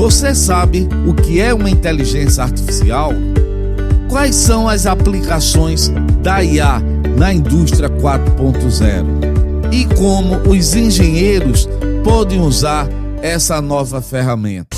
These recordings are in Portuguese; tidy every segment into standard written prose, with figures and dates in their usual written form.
Você sabe o que é uma inteligência artificial? Quais são as aplicações da IA na indústria 4.0? E como os engenheiros podem usar essa nova ferramenta?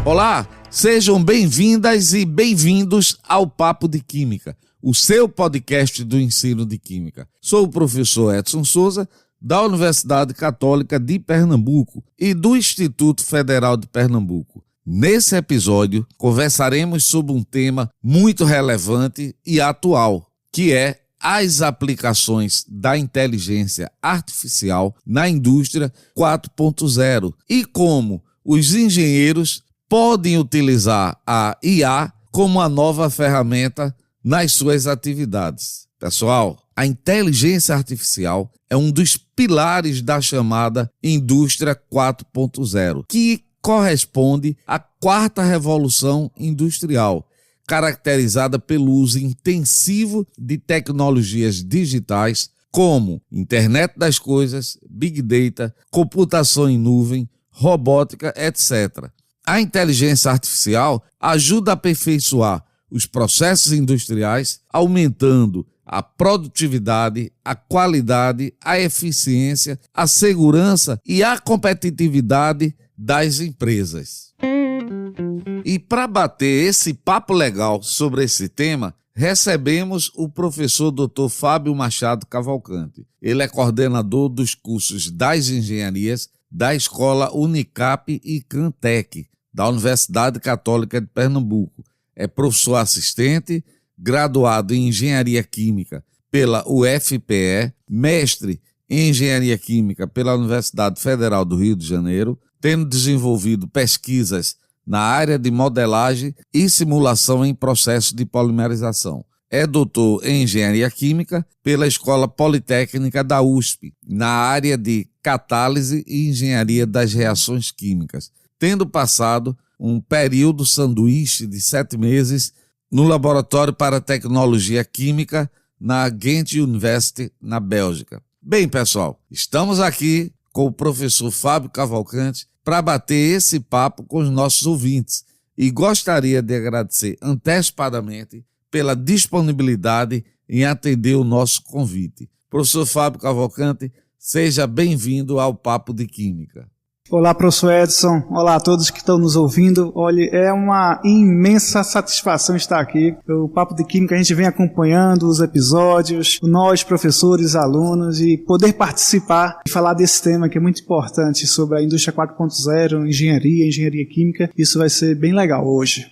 Olá, sejam bem-vindas e bem-vindos ao Papo de Química, o seu podcast do ensino de Química. Sou o professor Edson Souza, da Universidade Católica de Pernambuco e do Instituto Federal de Pernambuco. Nesse episódio, conversaremos sobre um tema muito relevante e atual, que é as aplicações da inteligência artificial na indústria 4.0 e como os engenheiros podem utilizar a IA como uma nova ferramenta nas suas atividades. Pessoal, a inteligência artificial é um dos pilares da chamada indústria 4.0, que corresponde à quarta revolução industrial, caracterizada pelo uso intensivo de tecnologias digitais como internet das coisas, big data, computação em nuvem, robótica, etc. A inteligência artificial ajuda a aperfeiçoar os processos industriais, aumentando a produtividade, a qualidade, a eficiência, a segurança e a competitividade das empresas. E para bater esse papo legal sobre esse tema, recebemos o professor Dr. Fábio Machado Cavalcante. Ele é coordenador dos cursos das engenharias da Escola Unicap e Cantec, da Universidade Católica de Pernambuco. É professor assistente, graduado em Engenharia Química pela UFPE, mestre em Engenharia Química pela Universidade Federal do Rio de Janeiro, tendo desenvolvido pesquisas na área de modelagem e simulação em processos de polimerização. É doutor em Engenharia Química pela Escola Politécnica da USP, na área de catálise e engenharia das reações químicas, tendo passado um período sanduíche de 7 meses no Laboratório para Tecnologia Química na Ghent University, na Bélgica. Bem, pessoal, estamos aqui com o professor Fábio Cavalcante para bater esse papo com os nossos ouvintes e gostaria de agradecer antecipadamente pela disponibilidade em atender o nosso convite. Professor Fábio Cavalcante, seja bem-vindo ao Papo de Química. Olá, professor Edson. Olá a todos que estão nos ouvindo. Olha, é uma imensa satisfação estar aqui. O Papo de Química, a gente vem acompanhando os episódios, nós, professores, alunos, e poder participar e falar desse tema que é muito importante sobre a indústria 4.0, engenharia química. Isso vai ser bem legal hoje.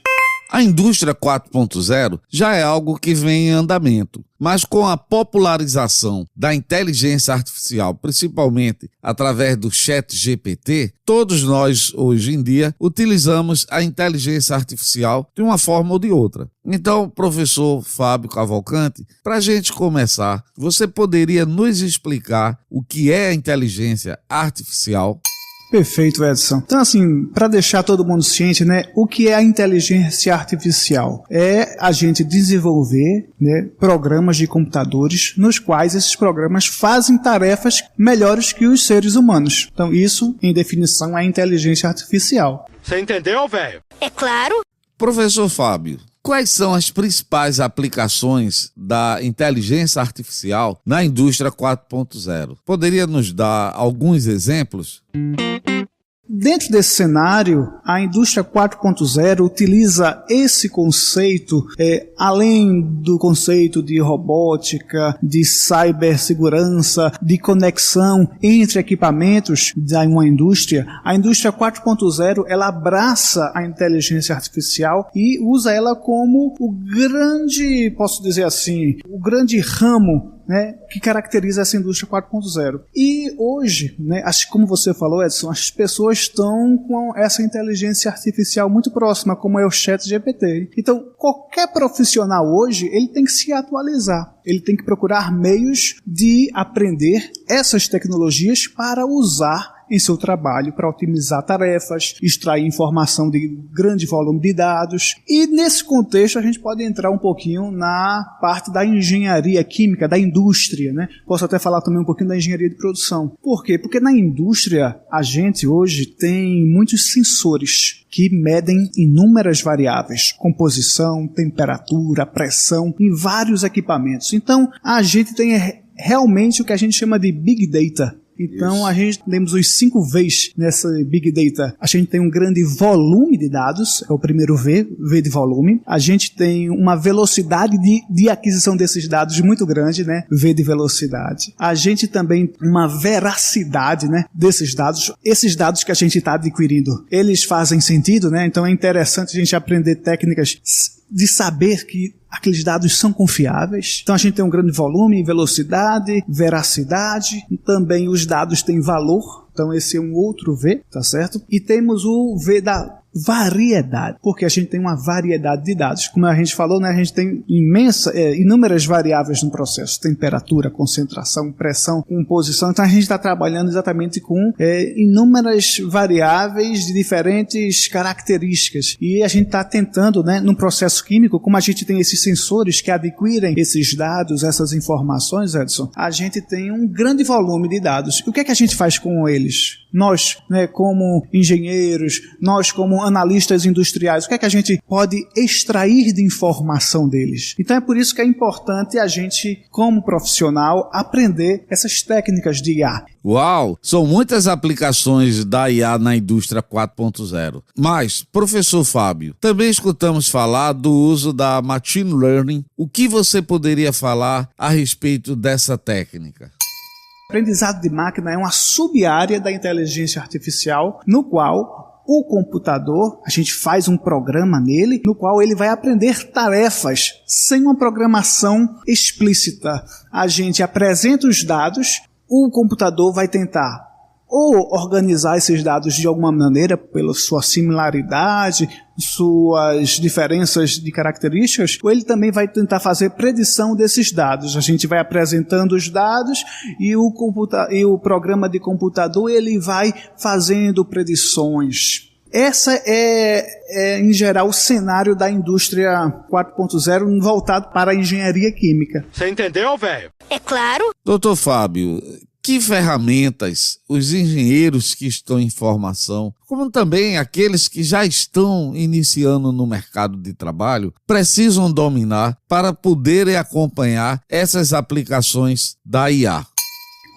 A indústria 4.0 já é algo que vem em andamento, mas com a popularização da inteligência artificial, principalmente através do ChatGPT, todos nós hoje em dia utilizamos a inteligência artificial de uma forma ou de outra. Então, professor Fábio Cavalcante, para a gente começar, você poderia nos explicar o que é a inteligência artificial? Perfeito, Edson. Então, assim, para deixar todo mundo ciente, né, o que é a inteligência artificial? É a gente desenvolver, né, programas de computadores nos quais esses programas fazem tarefas melhores que os seres humanos. Então, isso, em definição, é a inteligência artificial. Você entendeu, velho? É claro. Professor Fábio, quais são as principais aplicações da inteligência artificial na indústria 4.0? Poderia nos dar alguns exemplos? Dentro desse cenário, a indústria 4.0 utiliza esse conceito, além do conceito de robótica, de cibersegurança, de conexão entre equipamentos de uma indústria. A indústria 4.0 ela abraça a inteligência artificial e usa ela como o grande, posso dizer assim, o grande ramo, né, que caracteriza essa indústria 4.0. E hoje, né, como você falou, Edson, as pessoas estão com essa inteligência artificial muito próxima, como é o ChatGPT. Então, qualquer profissional hoje, ele tem que se atualizar. Ele tem que procurar meios de aprender essas tecnologias para usar em seu trabalho para otimizar tarefas, extrair informação de grande volume de dados. E nesse contexto a gente pode entrar um pouquinho na parte da engenharia química, da indústria, né? Posso até falar também um pouquinho da engenharia de produção. Por quê? Porque na indústria a gente hoje tem muitos sensores que medem inúmeras variáveis, composição, temperatura, pressão, em vários equipamentos. Então, a gente tem realmente o que a gente chama de Big Data. Então, a gente temos os 5 Vs nessa Big Data. A gente tem um grande volume de dados, é o primeiro V de volume. A gente tem uma velocidade de aquisição desses dados muito grande, né? V de velocidade. A gente também tem uma veracidade, né, desses dados. Esses dados que a gente está adquirindo, eles fazem sentido, né? Então, é interessante a gente aprender técnicas de saber que aqueles dados são confiáveis. Então a gente tem um grande volume, velocidade, veracidade, também os dados têm valor, então esse é um outro V, tá certo? E temos o V da variedade, porque a gente tem uma variedade de dados. Como a gente falou, né, a gente tem inúmeras variáveis no processo, temperatura, concentração, pressão, composição. Então a gente está trabalhando exatamente com inúmeras variáveis de diferentes características. E a gente está tentando, né, num processo químico, como a gente tem esses sensores que adquirem esses dados, essas informações, Edson, a gente tem um grande volume de dados. E o que é que a gente faz com eles? Nós, né, como engenheiros, nós como analistas industriais, o que é que a gente pode extrair de informação deles? Então é por isso que é importante a gente, como profissional, aprender essas técnicas de IA. Uau! São muitas aplicações da IA na indústria 4.0. Mas, professor Fábio, também escutamos falar do uso da Machine Learning. O que você poderia falar a respeito dessa técnica? Aprendizado de máquina é uma sub-área da inteligência artificial, no qual o computador, a gente faz um programa nele, no qual ele vai aprender tarefas sem uma programação explícita. A gente apresenta os dados, o computador vai tentar ou organizar esses dados de alguma maneira, pela sua similaridade, suas diferenças de características, ou ele também vai tentar fazer predição desses dados. A gente vai apresentando os dados e o programa de computador ele vai fazendo predições. Essa em geral, o cenário da indústria 4.0 voltado para a engenharia química. Você entendeu, velho? É claro. Doutor Fábio, que ferramentas os engenheiros que estão em formação, como também aqueles que já estão iniciando no mercado de trabalho, precisam dominar para poderem acompanhar essas aplicações da IA?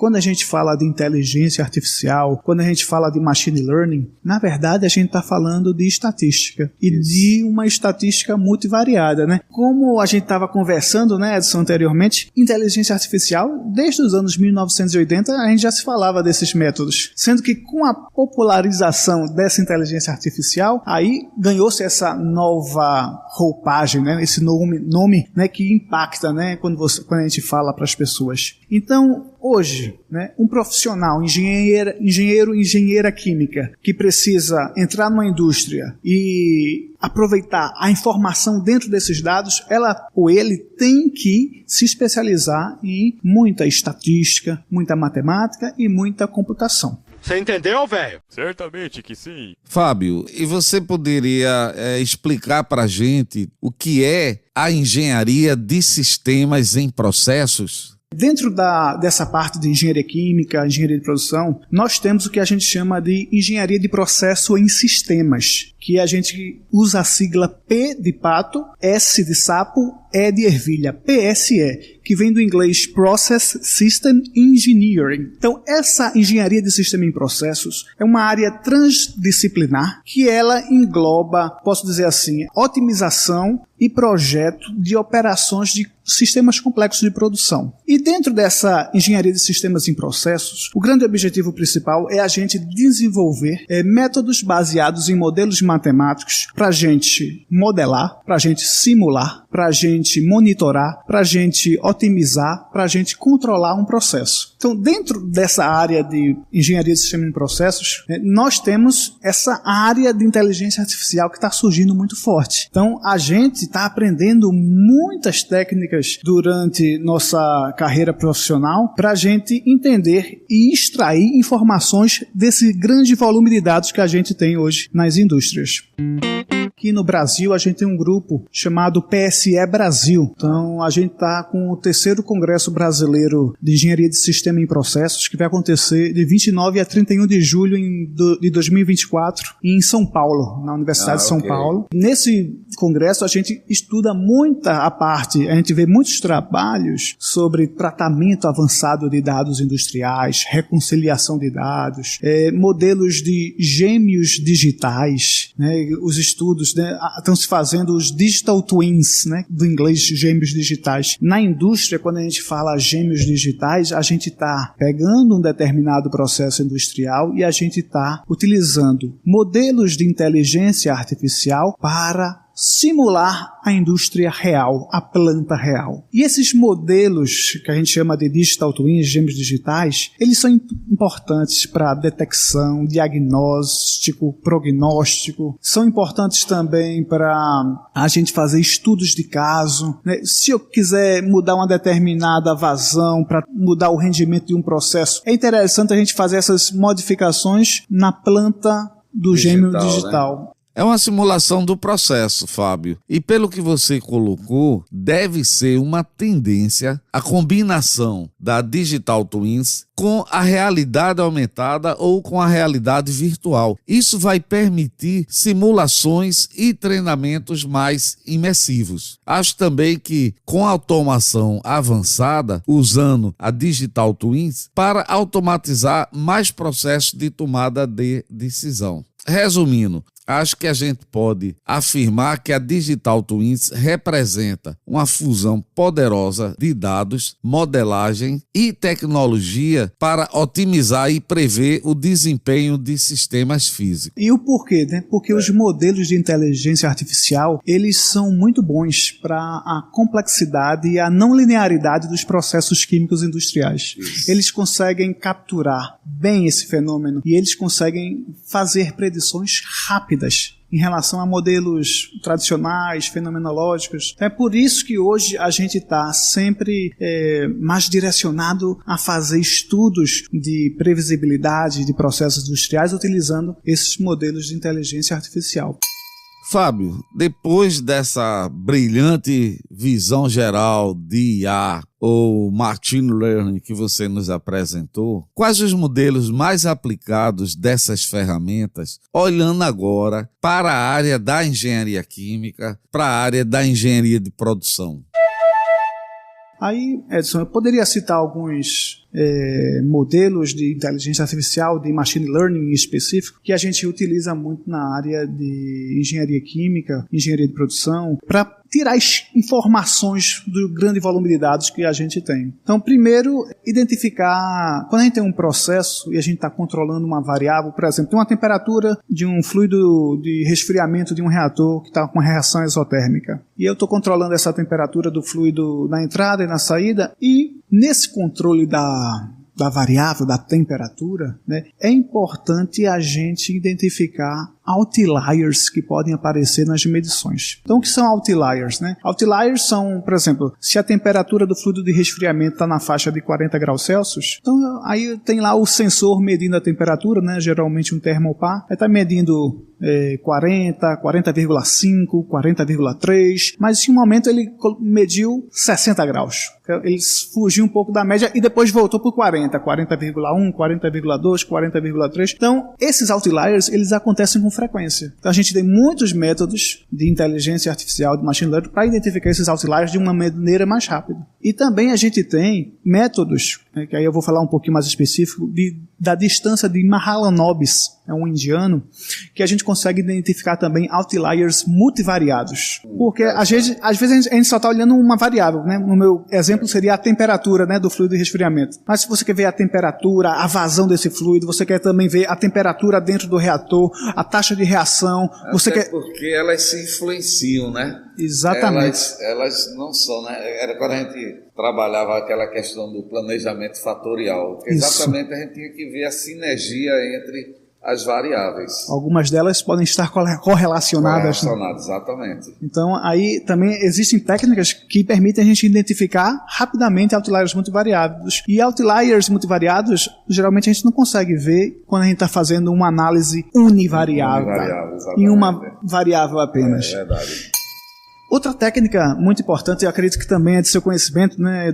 Quando a gente fala de inteligência artificial, quando a gente fala de machine learning, na verdade a gente está falando de estatística e de uma estatística multivariada, né? Como a gente estava conversando, né, Edson, anteriormente, inteligência artificial, desde os anos 1980 a gente já se falava desses métodos, sendo que com a popularização dessa inteligência artificial, aí ganhou-se essa nova roupagem, né? Esse nome, né, que impacta, né, quando a gente fala para as pessoas. Então, hoje, né, um profissional, engenheira química, que precisa entrar numa indústria e aproveitar a informação dentro desses dados, ela ou ele tem que se especializar em muita estatística, muita matemática e muita computação. Você entendeu, velho? Certamente que sim. Fábio, e você poderia explicar para a gente o que é a engenharia de sistemas em processos? Dentro dessa parte de engenharia química, engenharia de produção, nós temos o que a gente chama de engenharia de processo em sistemas, que a gente usa a sigla P de pato, S de sapo, E de ervilha, PSE, que vem do inglês Process System Engineering. Então, essa engenharia de sistema em processos é uma área transdisciplinar que ela engloba, posso dizer assim, otimização e projeto de operações de sistemas complexos de produção. E dentro dessa engenharia de sistemas em processos, o grande objetivo principal é a gente desenvolver métodos baseados em modelos matemáticos para a gente modelar, para a gente simular, para a gente monitorar, para a gente otimizar otimizar para a gente controlar um processo. Então, dentro dessa área de engenharia de sistemas e processos, nós temos essa área de inteligência artificial que está surgindo muito forte. Então, a gente está aprendendo muitas técnicas durante nossa carreira profissional para a gente entender e extrair informações desse grande volume de dados que a gente tem hoje nas indústrias. Aqui no Brasil, a gente tem um grupo chamado PSE Brasil. Então, a gente está com o 3º Congresso Brasileiro de Engenharia de Sistema e Processos, que vai acontecer de 29 a 31 de julho de 2024 em São Paulo, na Universidade de São Paulo. Nesse congresso, a gente estuda muita a parte, a gente vê muitos trabalhos sobre tratamento avançado de dados industriais, reconciliação de dados, modelos de gêmeos digitais, né, os estudos, né, estão se fazendo os digital twins, né, do inglês gêmeos digitais. Na indústria, quando a gente fala gêmeos digitais, a gente está pegando um determinado processo industrial e a gente está utilizando modelos de inteligência artificial para simular a indústria real, a planta real. E esses modelos que a gente chama de digital twins, gêmeos digitais, eles são importantes para detecção, diagnóstico, prognóstico, são importantes também para a gente fazer estudos de caso, né? Se eu quiser mudar uma determinada vazão para mudar o rendimento de um processo, é interessante a gente fazer essas modificações na planta do gêmeo digital. Né? É uma simulação do processo, Fábio. E pelo que você colocou, deve ser uma tendência a combinação da Digital Twins com a realidade aumentada ou com a realidade virtual. Isso vai permitir simulações e treinamentos mais imersivos. Acho também que com a automação avançada, usando a Digital Twins para automatizar mais processos de tomada de decisão. Resumindo, acho que a gente pode afirmar que a Digital Twins representa uma fusão poderosa de dados, modelagem e tecnologia para otimizar e prever o desempenho de sistemas físicos. E o porquê, né? Porque os modelos de inteligência artificial, eles são muito bons para a complexidade e a não linearidade dos processos químicos industriais. Isso. Eles conseguem capturar bem esse fenômeno e eles conseguem fazer predições rápidas em relação a modelos tradicionais, fenomenológicos. É por isso que hoje a gente está sempre mais direcionado a fazer estudos de previsibilidade de processos industriais utilizando esses modelos de inteligência artificial. Fábio, depois dessa brilhante visão geral de IA ou Machine Learning que você nos apresentou, quais os modelos mais aplicados dessas ferramentas, olhando agora para a área da engenharia química, para a área da engenharia de produção? Aí, Edson, eu poderia citar alguns modelos de inteligência artificial, de machine learning em específico, que a gente utiliza muito na área de engenharia química, engenharia de produção, para tirar informações do grande volume de dados que a gente tem. Então, primeiro, identificar, quando a gente tem um processo e a gente está controlando uma variável, por exemplo, tem uma temperatura de um fluido de resfriamento de um reator que está com reação exotérmica. E eu estou controlando essa temperatura do fluido na entrada e na saída, e nesse controle da variável, da temperatura, né, é importante a gente identificar outliers que podem aparecer nas medições. Então, o que são outliers? Né? Outliers são, por exemplo, se a temperatura do fluido de resfriamento está na faixa de 40 graus Celsius, então aí tem lá o sensor medindo a temperatura, né, geralmente um termopar, está medindo 40, 40,5, 40,3, mas em um momento ele mediu 60 graus. Ele fugiu um pouco da média e depois voltou para o 40, 40,1, 40,2, 40,3. Então, esses outliers, eles acontecem com frequência. Então, a gente tem muitos métodos de inteligência artificial, de machine learning, para identificar esses outliers de uma maneira mais rápida. E também a gente tem métodos, né, que aí eu vou falar um pouquinho mais específico, da distância de Mahalanobis, é um indiano, que a gente consegue identificar também outliers multivariados. Porque às vezes a gente só está olhando uma variável, né? No meu exemplo seria a temperatura, né, do fluido de resfriamento. Mas se você quer ver a temperatura, a vazão desse fluido, você quer também ver a temperatura dentro do reator, a taxa taxa de reação. Porque elas se influenciam, né? Exatamente. Elas não são, né? Era quando a gente trabalhava aquela questão do planejamento fatorial. Exatamente, a gente tinha que ver a sinergia entre as variáveis. Algumas delas podem estar correlacionadas. Exatamente. Então, aí também existem técnicas que permitem a gente identificar rapidamente outliers multivariados. E outliers multivariados, geralmente a gente não consegue ver quando a gente está fazendo uma análise univariável em uma variável apenas. É verdade. Outra técnica muito importante, eu acredito que também é de seu conhecimento, né,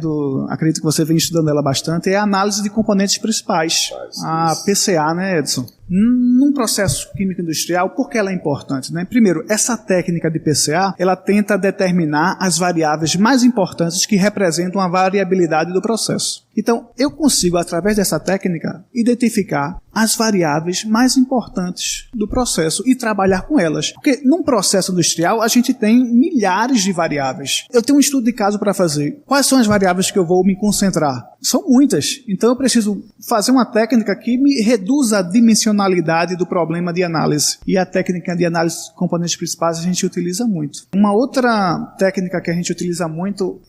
acredito que você vem estudando ela bastante, é a análise de componentes principais, a PCA, né, Edson? Num processo químico industrial, por que ela é importante, né? Primeiro, essa técnica de PCA, ela tenta determinar as variáveis mais importantes que representam a variabilidade do processo. Então, eu consigo, através dessa técnica, identificar as variáveis mais importantes do processo e trabalhar com elas. Porque num processo industrial, a gente tem milhares de variáveis. Eu tenho um estudo de caso para fazer. Quais são as variáveis que eu vou me concentrar? São muitas. Então, eu preciso fazer uma técnica que me reduza a dimensionalidade do problema de análise. E a técnica de análise de componentes principais a gente utiliza muito. Uma outra técnica que a gente utiliza muito,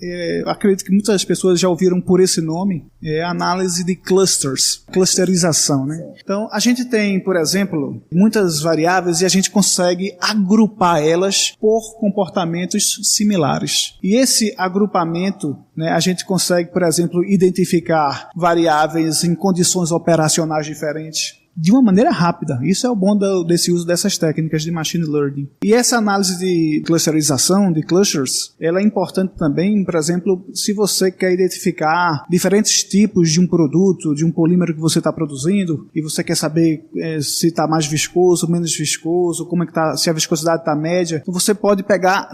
acredito que muitas pessoas já ouviram por esse nome, é a análise de clusters, clusterização, né? Então, a gente tem, por exemplo, muitas variáveis e a gente consegue agrupar elas por comportamentos similares. E esse agrupamento, né, a gente consegue, por exemplo, identificar variáveis em condições operacionais diferentes de uma maneira rápida. Isso é o bom desse uso dessas técnicas de machine learning. E essa análise de clusterização, de clusters, ela é importante também, por exemplo, se você quer identificar diferentes tipos de um produto, de um polímero que você está produzindo, e você quer saber se está mais viscoso, menos viscoso, como é que tá, se a viscosidade está média, então você pode pegar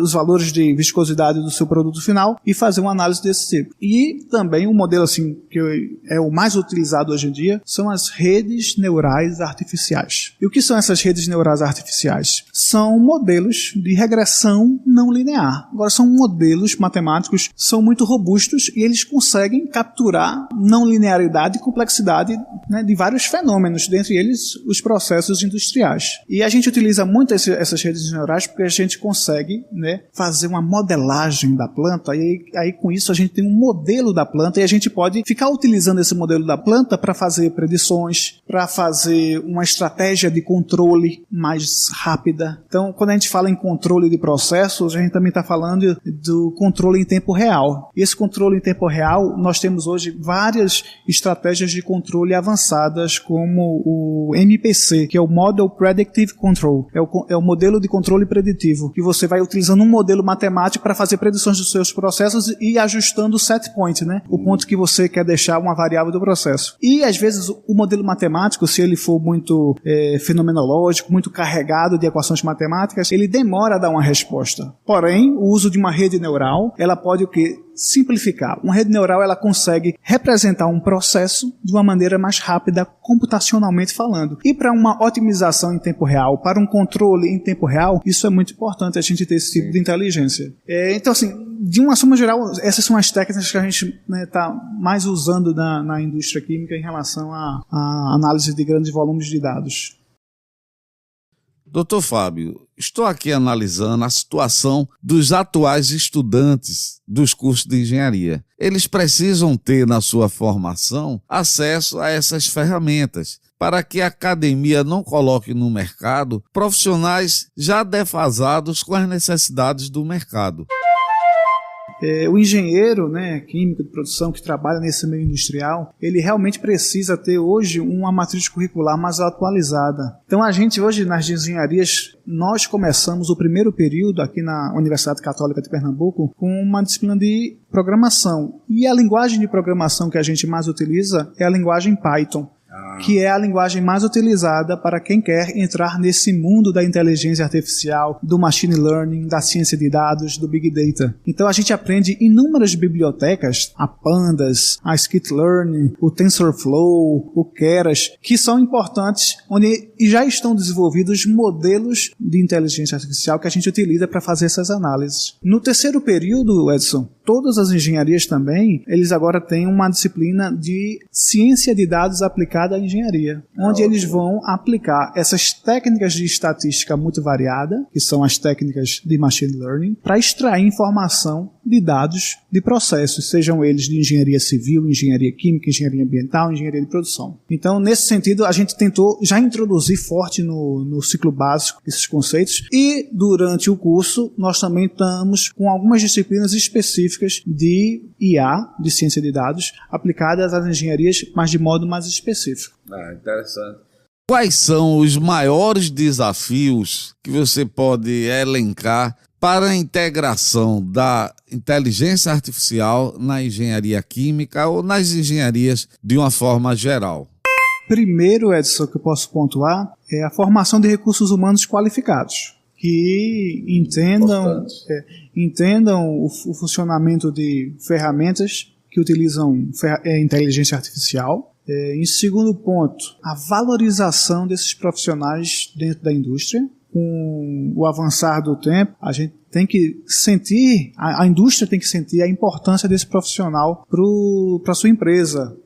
os valores de viscosidade do seu produto final e fazer uma análise desse tipo. E também um modelo assim que é o mais utilizado hoje em dia são as redes neurais artificiais. E o que são essas redes neurais artificiais? São modelos de regressão não linear. Agora, são modelos matemáticos, são muito robustos e eles conseguem capturar não linearidade e complexidade, né, de vários fenômenos, dentre eles os processos industriais. E a gente utiliza muito essas redes neurais porque a gente consegue, né, fazer uma modelagem da planta e aí com isso a gente tem um modelo da planta e a gente pode ficar utilizando esse modelo da planta para fazer predições, para fazer uma estratégia de controle mais rápida. Então, quando a gente fala em controle de processos, a gente também está falando do controle em tempo real. E esse controle em tempo real, nós temos hoje várias estratégias de controle avançadas, como o MPC, que é o Model Predictive Control. É o modelo de controle preditivo, que você vai utilizando um modelo matemático para fazer predições dos seus processos e ajustando o set point, né? O ponto que você quer deixar uma variável do processo. E, às vezes, o modelo matemático, se ele for muito fenomenológico, muito carregado de equações matemáticas, ele demora a dar uma resposta. Porém, o uso de uma rede neural, ela pode o quê? Simplificar. Uma rede neural, ela consegue representar um processo de uma maneira mais rápida, computacionalmente falando. E para uma otimização em tempo real, para um controle em tempo real, isso é muito importante a gente ter esse tipo de inteligência. Então, assim, de uma soma geral, essas são as técnicas que a gente está mais usando na indústria química em relação à análise de grandes volumes de dados. Doutor Fábio, estou aqui analisando a situação dos atuais estudantes dos cursos de engenharia. Eles precisam ter na sua formação acesso a essas ferramentas para que a academia não coloque no mercado profissionais já defasados com as necessidades do mercado. O engenheiro, né, químico de produção que trabalha nesse meio industrial, ele realmente precisa ter hoje uma matriz curricular mais atualizada. Então a gente hoje nas engenharias, nós começamos o primeiro período aqui na Universidade Católica de Pernambuco com uma disciplina de programação. E a linguagem de programação que a gente mais utiliza é a linguagem Python, que é a linguagem mais utilizada para quem quer entrar nesse mundo da inteligência artificial, do machine learning, da ciência de dados, do big data. Então a gente aprende inúmeras bibliotecas, a Pandas, a Scikit-learn, o TensorFlow, o Keras, que são importantes, onde já estão desenvolvidos modelos de inteligência artificial que a gente utiliza para fazer essas análises. No terceiro período, Edson, todas as engenharias também, eles agora têm uma disciplina de ciência de dados aplicada à engenharia, onde eles vão aplicar essas técnicas de estatística multivariada, que são as técnicas de machine learning, para extrair informação de dados de processos, sejam eles de engenharia civil, engenharia química, engenharia ambiental, engenharia de produção. Então, nesse sentido, a gente tentou já introduzir forte no ciclo básico esses conceitos, e durante o curso nós também estamos com algumas disciplinas específicas de IA, de ciência de dados, aplicadas às engenharias, mas de modo mais específico. Interessante. Quais são os maiores desafios que você pode elencar para a integração da inteligência artificial na engenharia química ou nas engenharias de uma forma geral? Primeiro, Edson, que eu posso pontuar é a formação de recursos humanos qualificados, que entendam o funcionamento de ferramentas que utilizam inteligência artificial. Em segundo ponto, a valorização desses profissionais dentro da indústria. Com o avançar do tempo, a gente tem que sentir, a indústria tem que sentir a importância desse profissional para sua empresa,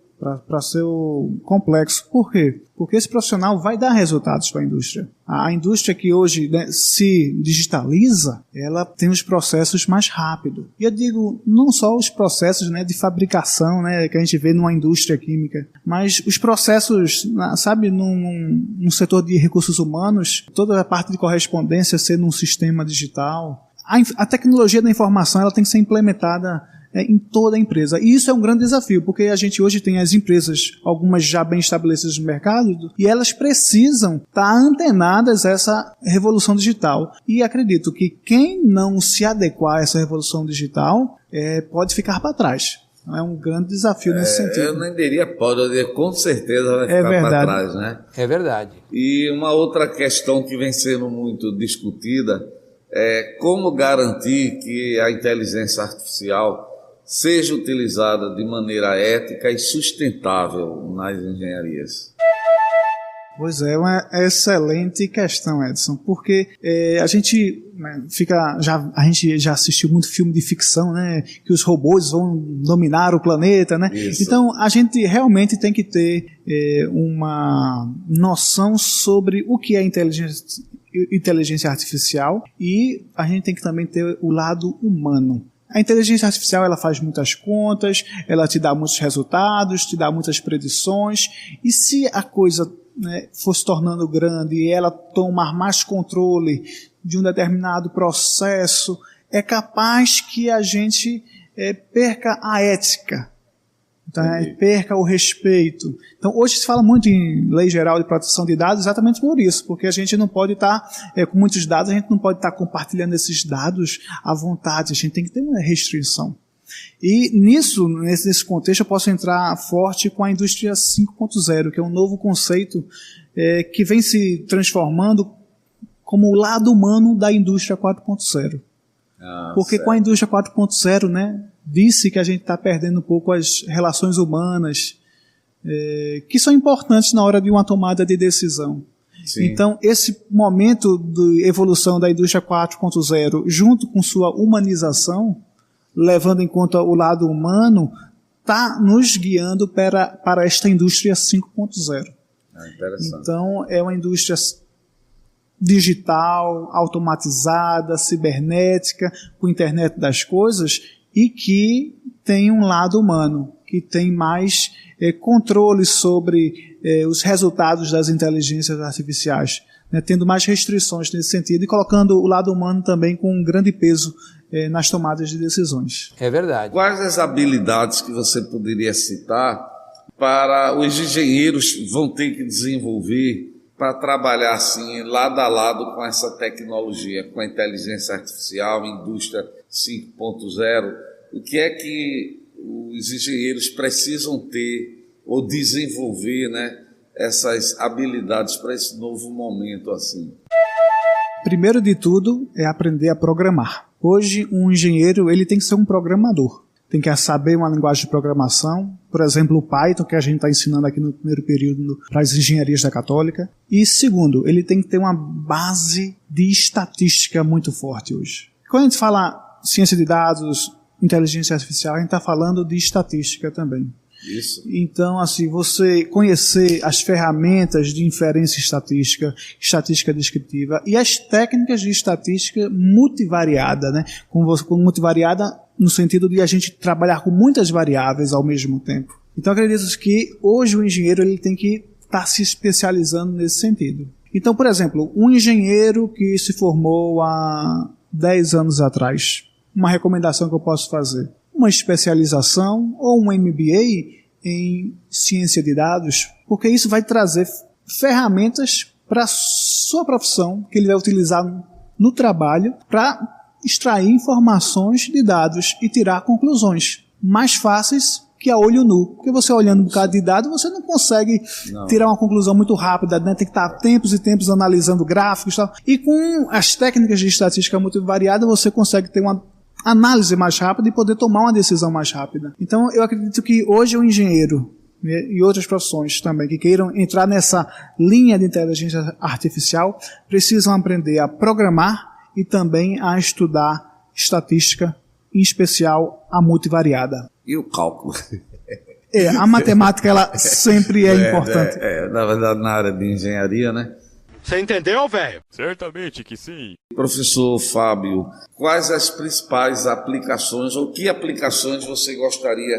para seu complexo. Por quê? Porque esse profissional vai dar resultados para a indústria. A indústria que hoje, né, se digitaliza, ela tem os processos mais rápido. E eu digo, não só os processos, né, de fabricação, né, que a gente vê numa indústria química, mas os processos, sabe, num setor de recursos humanos, toda a parte de correspondência ser num sistema digital. A tecnologia da informação, ela tem que ser implementada em toda a empresa. E isso é um grande desafio, porque a gente hoje tem as empresas, algumas já bem estabelecidas no mercado, e elas precisam estar antenadas a essa revolução digital. E acredito que quem não se adequar a essa revolução digital pode ficar para trás. É um grande desafio nesse sentido. Eu nem diria pode, eu diria com certeza vai ficar para trás, né? É verdade. E uma outra questão que vem sendo muito discutida é como garantir que a inteligência artificial seja utilizada de maneira ética e sustentável nas engenharias. Pois é, uma excelente questão, Edson, porque a gente já assistiu muito filme de ficção, né, que os robôs vão dominar o planeta, né? Isso. Então a gente realmente tem que ter uma noção sobre o que é inteligência artificial, e a gente tem que também ter o lado humano. A inteligência artificial, ela faz muitas contas, ela te dá muitos resultados, te dá muitas predições, e se a coisa, né, for se tornando grande e ela tomar mais controle de um determinado processo, é capaz que a gente perca a ética, tá? Perca o respeito. Então, hoje se fala muito em Lei Geral de Proteção de Dados exatamente por isso, porque a gente não pode estar, com muitos dados, a gente não pode estar compartilhando esses dados à vontade, a gente tem que ter uma restrição. E nesse contexto, eu posso entrar forte com a indústria 5.0, que é um novo conceito que vem se transformando como o lado humano da indústria 4.0. Porque com a indústria 4.0, né, disse que a gente está perdendo um pouco as relações humanas, que são importantes na hora de uma tomada de decisão. Sim. Então, esse momento de evolução da indústria 4.0, junto com sua humanização, levando em conta o lado humano, está nos guiando para esta indústria 5.0. Então, é uma indústria digital, automatizada, cibernética, com internet das coisas, e que tem um lado humano, que tem mais controle sobre os resultados das inteligências artificiais, né, tendo mais restrições nesse sentido e colocando o lado humano também com um grande peso nas tomadas de decisões. É verdade. Quais as habilidades que você poderia citar para os engenheiros vão ter que desenvolver para trabalhar assim, lado a lado com essa tecnologia, com a inteligência artificial, indústria 5.0, o que é que os engenheiros precisam ter ou desenvolver, né, essas habilidades para esse novo momento assim? Primeiro de tudo é aprender a programar. Hoje, um engenheiro ele tem que ser um programador. Tem que saber uma linguagem de programação, por exemplo, o Python, que a gente está ensinando aqui no primeiro período para as engenharias da Católica. E segundo, ele tem que ter uma base de estatística muito forte hoje. Quando a gente fala ciência de dados, inteligência artificial, a gente está falando de estatística também. Isso. Então, assim, você conhecer as ferramentas de inferência estatística, estatística descritiva e as técnicas de estatística multivariada, né? Com multivariada no sentido de a gente trabalhar com muitas variáveis ao mesmo tempo. Então, acredito que hoje o engenheiro ele tem que estar se especializando nesse sentido. Então, por exemplo, um engenheiro que se formou há 10 anos atrás, uma recomendação que eu posso fazer, uma especialização ou um MBA em ciência de dados, porque isso vai trazer ferramentas para a sua profissão que ele vai utilizar no trabalho para extrair informações de dados e tirar conclusões mais fáceis que a olho nu. Porque você olhando um bocado de dados, você não consegue tirar uma conclusão muito rápida, né? Tem que estar tempos e tempos analisando gráficos e tal. E com as técnicas de estatística multivariada, você consegue ter uma análise mais rápida e poder tomar uma decisão mais rápida. Então, eu acredito que hoje o engenheiro, né, e outras profissões também que queiram entrar nessa linha de inteligência artificial precisam aprender a programar e também a estudar estatística, em especial a multivariada. E o cálculo? A matemática ela sempre é importante. Na verdade, na área de engenharia, né? Você entendeu, velho? Certamente que sim. Professor Fábio, quais as principais aplicações ou que aplicações você gostaria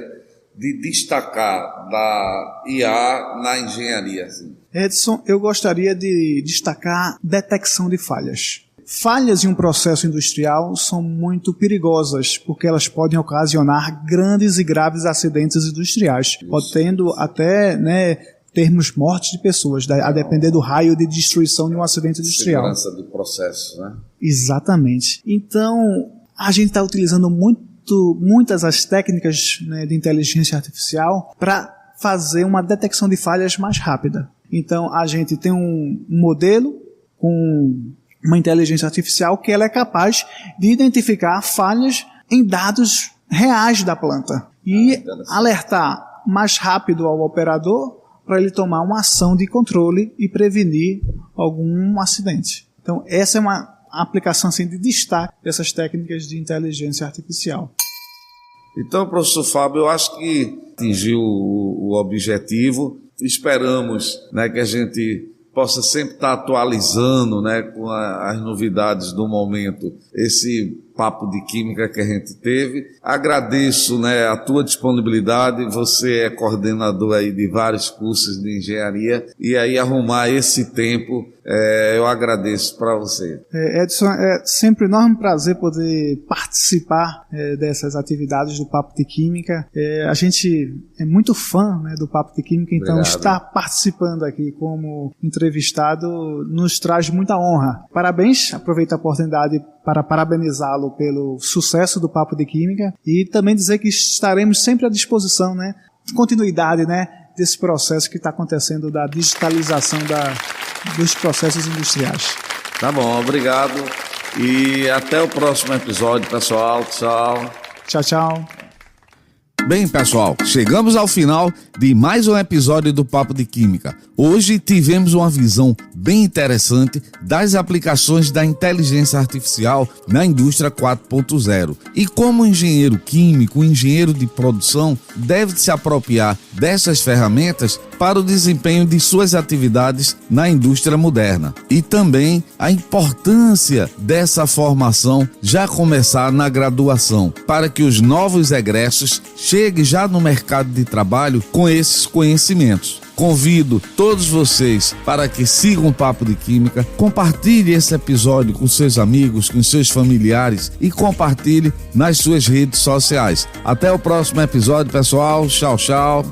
de destacar da IA na engenharia? Assim? Edson, eu gostaria de destacar detecção de falhas. Falhas em um processo industrial são muito perigosas, porque elas podem ocasionar grandes e graves acidentes industriais, podendo até, né, termos mortes de pessoas, a depender do raio de destruição de um acidente industrial. Segurança do processo, né? Exatamente. Então, a gente está utilizando muitas as técnicas, né, de inteligência artificial para fazer uma detecção de falhas mais rápida. Então, a gente tem um modelo com uma inteligência artificial que ela é capaz de identificar falhas em dados reais da planta e alertar mais rápido ao operador para ele tomar uma ação de controle e prevenir algum acidente. Então, essa é uma aplicação assim, de destaque dessas técnicas de inteligência artificial. Então, professor Fábio, eu acho que atingiu o objetivo. Esperamos, né, que a gente possa sempre estar atualizando, né, com as novidades do momento, esse papo de química que a gente teve. Agradeço, né, a tua disponibilidade, você é coordenador aí de vários cursos de engenharia, e aí arrumar esse tempo, eu agradeço para você. Edson, é sempre um enorme prazer poder participar dessas atividades do Papo de Química. A gente é muito fã, né, do Papo de Química, então Obrigado. Estar participando aqui como entrevistado nos traz muita honra. Parabéns, aproveito a oportunidade para parabenizá-lo pelo sucesso do Papo de Química e também dizer que estaremos sempre à disposição, né, continuidade, né, desse processo que está acontecendo da digitalização dos processos industriais. Tá bom, obrigado e até o próximo episódio, pessoal. Tchau. Tchau, tchau. Bem, pessoal, chegamos ao final de mais um episódio do Papo de Química. Hoje tivemos uma visão bem interessante das aplicações da inteligência artificial na indústria 4.0 e como o engenheiro químico, o engenheiro de produção deve se apropriar dessas ferramentas para o desempenho de suas atividades na indústria moderna. E também a importância dessa formação já começar na graduação, para que os novos egressos cheguem já no mercado de trabalho com esses conhecimentos. Convido todos vocês para que sigam o Papo de Química, compartilhe esse episódio com seus amigos, com seus familiares e compartilhe nas suas redes sociais. Até o próximo episódio, pessoal. Tchau, tchau.